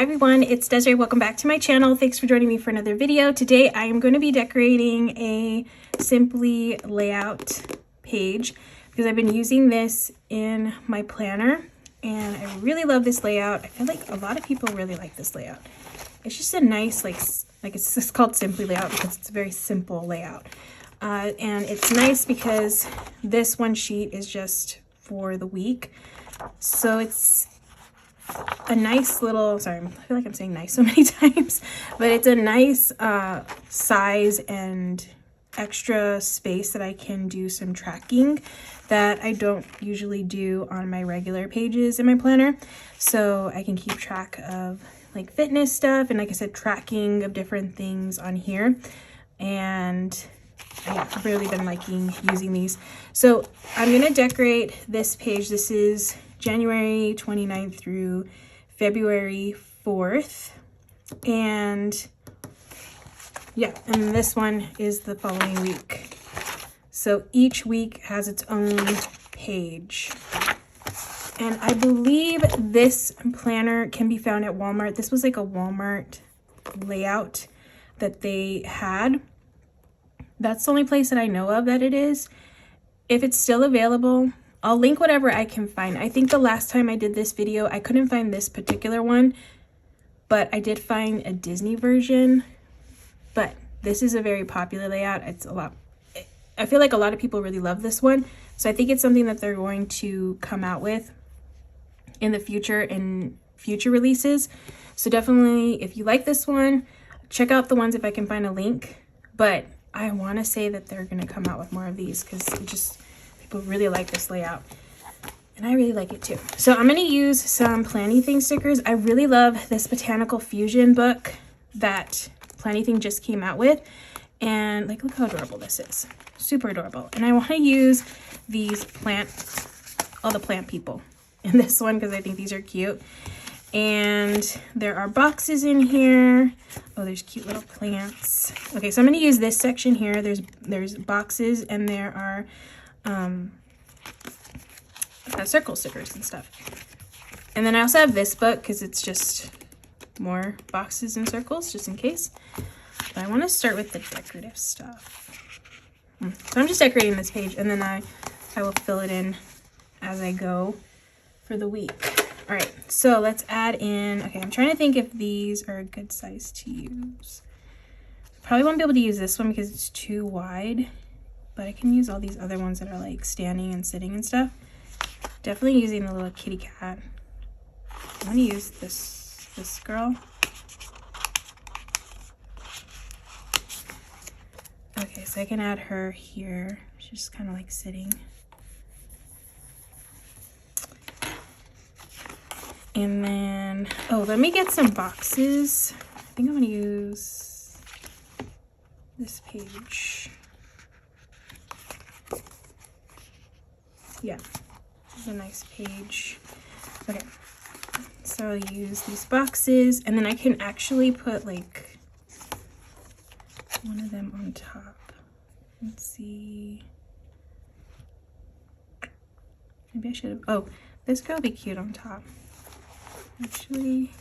everyone, it's Desiree. Welcome back to my channel. Thanks for joining me for another video. Today I am going to be decorating a Simply layout page because I've been using this in my planner and I really love this layout. I feel like a lot of people really like this layout. It's just a nice like it's just called Simply layout because it's a very simple layout. And it's nice because this one sheet is just for the week. So it's a nice little, sorry, I feel like I'm saying nice so many times, but it's a nice size and extra space that I can do some tracking that I don't usually do on my regular pages in my planner. So I can keep track of like fitness stuff and, like I said, tracking of different things on here. And yeah, I've really been liking using these. So I'm going to decorate this page. This is January 29th through February 4th. And yeah, and this one is the following week. So each week has its own page. And I believe this planner can be found at Walmart. This was like a Walmart layout that they had. That's the only place that I know of that it is. If it's still available, I'll link whatever I can find. I think the last time I did this video, I couldn't find this particular one, but I did find a Disney version. But this is a very popular layout. It's a lot. I feel like a lot of people really love this one. So I think it's something that they're going to come out with in the future, in future releases. So definitely, if you like this one, check out the ones if I can find a link. But I want to say that they're going to come out with more of these because it just, people really like this layout. And I really like it too. So I'm going to use some Planything stickers. I really love this Botanical Fusion book that Planything just came out with. And like, look how adorable this is. Super adorable. And I want to use these all the plant people in this one because I think these are cute. And there are boxes in here. Oh, there's cute little plants. Okay, so I'm going to use this section here. There's boxes and there are circle stickers and stuff. And then I also have this book because it's just more boxes and circles just in case. But I want to start with the decorative stuff. So I'm just decorating this page and then I will fill it in as I go for the week. All right, so let's add in, okay, I'm trying to think if these are a good size to use. Probably won't be able to use this one because it's too wide, but I can use all these other ones that are like standing and sitting and stuff. Definitely using the little kitty cat. I'm gonna use this girl. Okay, so I can add her here. She's just kind of like sitting. And then, oh, let me get some boxes. I think I'm gonna use this page. Yeah, this is a nice page. Okay, so I'll use these boxes and then I can actually put like one of them on top. Let's see. Maybe I should have, oh, this girl will be cute on top. Actually,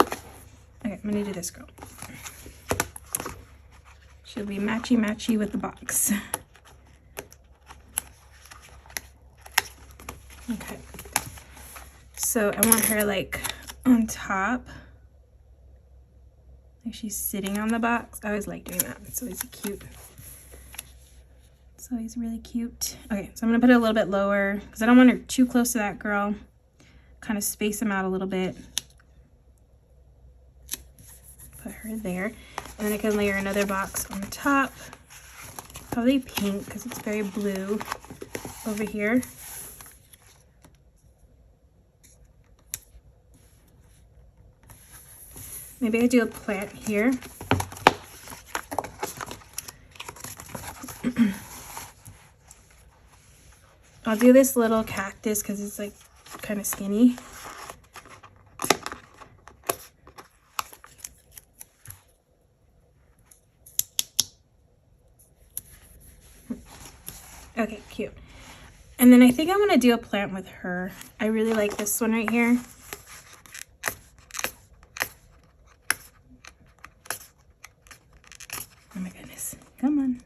okay, I'm gonna do this girl. She'll be matchy with the box. Okay, so I want her like on top, like she's sitting on the box. I always like doing that. It's always cute. So he's really cute. Okay, so I'm gonna put it a little bit lower because I don't want her too close to that girl. Kind of space them out a little bit. Put her there. And then I can layer another box on the top. Probably pink because it's very blue over here. Maybe I do a plant here. I'll do this little cactus because it's like kind of skinny. Okay, cute. And then I think I'm going to do a plant with her. I really like this one right here. Oh my goodness. Come on.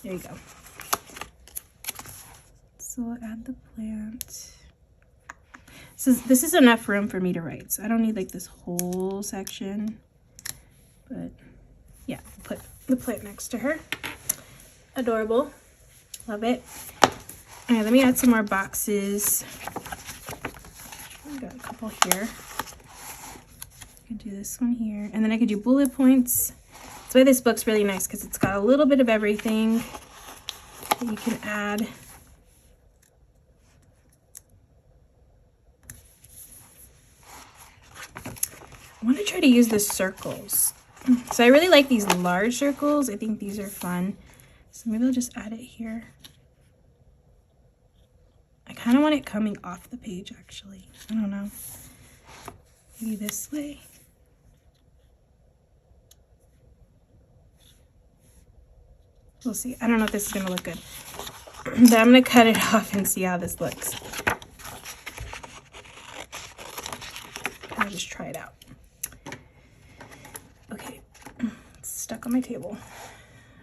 There you go. So I'll add the plant. So this is enough room for me to write. So I don't need like this whole section. But yeah, put the plant next to her. Adorable. Love it. All right, let me add some more boxes. I got a couple here. I can do this one here. And then I could do bullet points. That's why this book's really nice, because it's got a little bit of everything that you can add. I want to try to use the circles. So I really like these large circles. I think these are fun. So maybe I'll just add it here. I kind of want it coming off the page, actually. I don't know. Maybe this way. We'll see. I don't know if this is going to look good. But I'm going to cut it off and see how this looks. I'll just try it out. Okay. It's stuck on my table.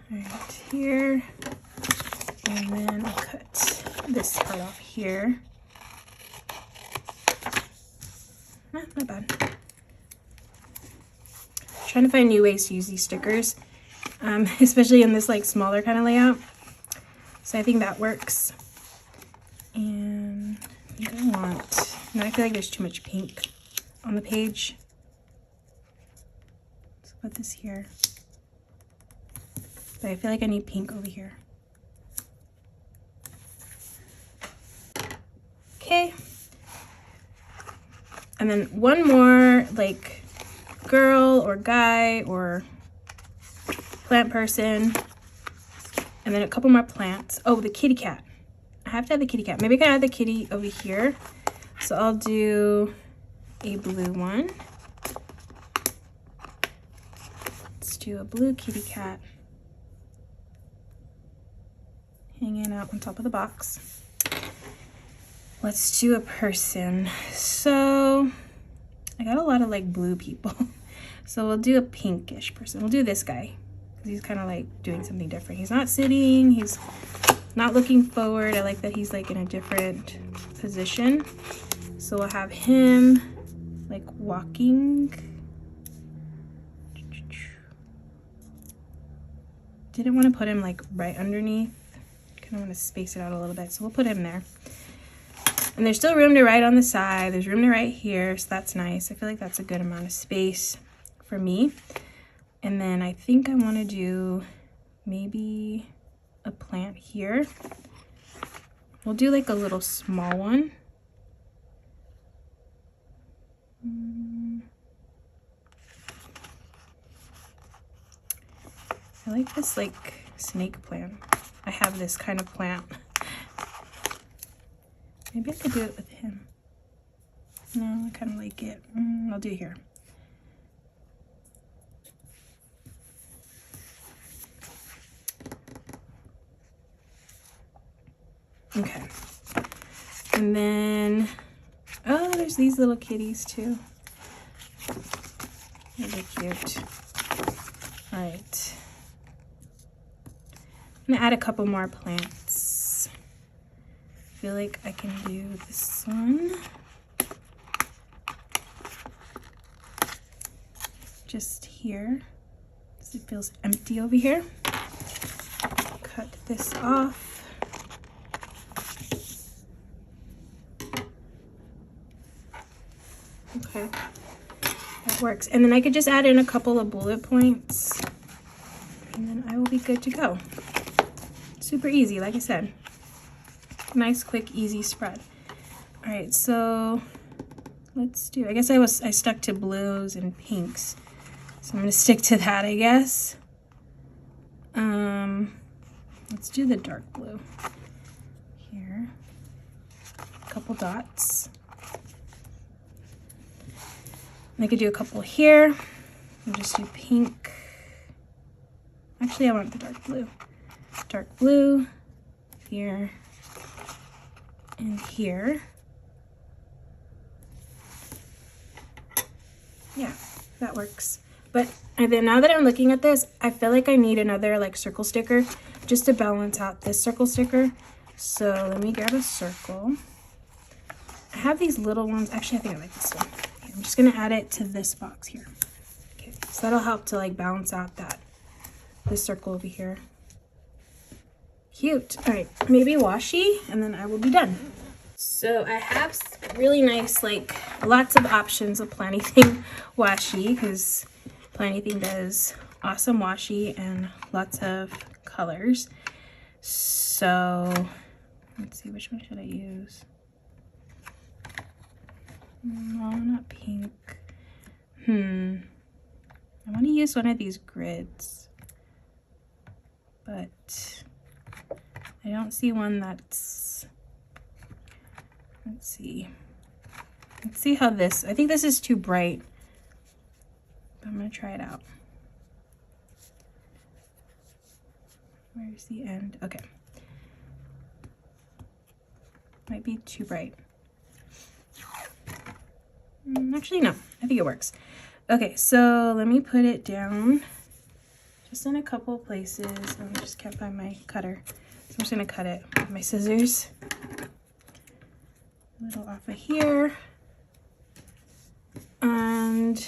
Right here. And then I'll cut this part off here. Not bad. Trying to find new ways to use these stickers, especially in this like smaller kind of layout. So I think that works. And I think I want, no, I feel like there's too much pink on the page. So put this here. But I feel like I need pink over here. Okay. And then one more like girl or guy or plant person. And then a couple more plants. Oh, the kitty cat. I have to add the kitty cat. Maybe I can add the kitty over here. So I'll do a blue one. Let's do a blue kitty cat hanging out on top of the box. Let's do a person. So I got a lot of like blue people. So we'll do a pinkish person. We'll do this guy because he's kind of like doing something different. He's not sitting. He's not looking forward. I like that he's like in a different position. So we'll have him like walking. Didn't want to put him like right underneath. Kind of want to space it out a little bit. So we'll put him there. And there's still room to write on the side. There's room to write here, so that's nice. I feel like that's a good amount of space for me. And then I think I want to do maybe a plant here. We'll do like a little small one. I like this like snake plant. I have this kind of plant. Maybe I could do it with him. No, I kind of like it. I'll do it here. Okay. And then, oh, there's these little kitties too. They're cute. All right. I'm gonna add a couple more plants. I feel like I can do this one. Just here. So it feels empty over here. Cut this off. Okay, that works. And then I could just add in a couple of bullet points and then I will be good to go. Super easy, like I said. Nice, quick, easy spread. All right, so let's do, I guess I stuck to blues and pinks. So I'm gonna stick to that, I guess. Let's do the dark blue here. A couple dots. I could do a couple here. I'll just do pink. Actually, I want the dark blue. Dark blue here. in here. Yeah, that works. But then now that I'm looking at this, I feel like I need another like circle sticker just to balance out this circle sticker. So let me grab a circle. I have these little ones. Actually, I think I like this one. Okay, I'm just gonna add it to this box here. Okay, so that'll help to like balance out this circle over here. Cute. All right, maybe washi, and then I will be done. So I have really nice, like lots of options of Planything washi, because Planything does awesome washi and lots of colors. So let's see, which one should I use? No, not pink. I want to use one of these grids, but I don't see one that's, let's see how this, I think this is too bright, but I'm going to try it out. Where's the end? Okay. Might be too bright. Actually, no, I think it works. Okay, so let me put it down just in a couple places. I just can't find my cutter. So I'm just gonna cut it with my scissors. A little off of here. And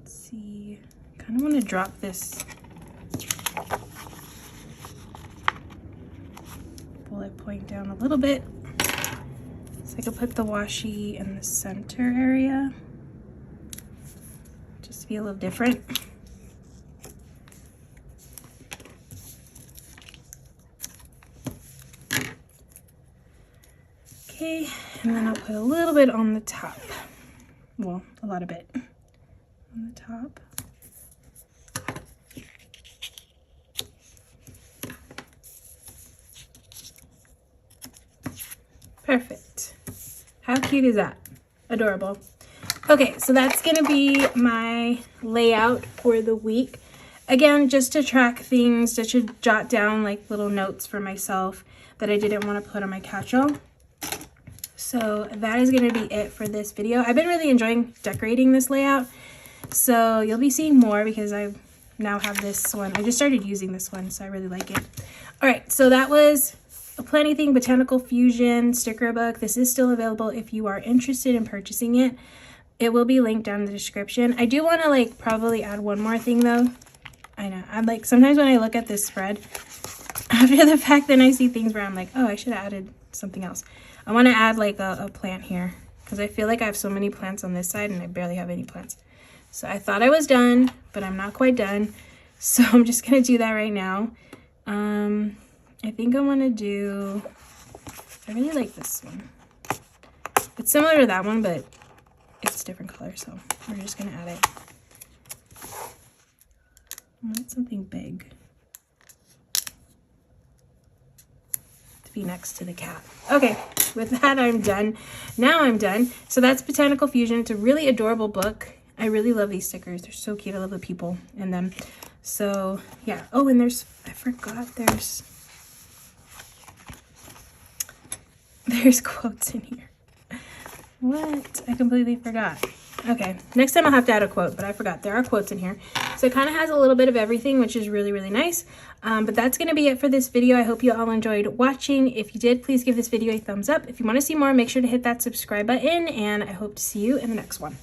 let's see. I kind of want to drop this bullet point down a little bit so I can put the washi in the center area, just to be a little different. Okay, and then I'll put a little bit on the top. Well, a lot of it on the top. Perfect. How cute is that? Adorable. Okay, so that's gonna be my layout for the week. Again, just to track things, just to jot down like little notes for myself that I didn't want to put on my catch-all. So that is going to be it for this video. I've been really enjoying decorating this layout, so you'll be seeing more because I now have this one. I just started using this one, so I really like it. All right, so that was a Planything Botanical Fusion sticker book. This is still available if you are interested in purchasing it. It will be linked down in the description. I do want to like probably add one more thing though. I know, I'm like, sometimes when I look at this spread after the fact, then I see things where I'm like, oh, I should have added something else. I want to add like a plant here because I feel like I have so many plants on this side and I barely have any plants. So I thought I was done, but I'm not quite done. So I'm just going to do that right now. I think I want to do, I really like this one. It's similar to that one, but it's a different color. So we're just going to add it. I want something big to be next to the cat. Okay, with that, I'm done. Now I'm done. So that's Botanical Fusion. It's a really adorable book. I really love these stickers. They're so cute. I love the people in them. So yeah. Oh, and there's, I forgot, there's quotes in here. What? I completely forgot. Okay, next time I'll have to add a quote, but I forgot. There are quotes in here. So it kind of has a little bit of everything, which is really, really nice. But that's going to be it for this video. I hope you all enjoyed watching. If you did, please give this video a thumbs up. If you want to see more, make sure to hit that subscribe button, and I hope to see you in the next one.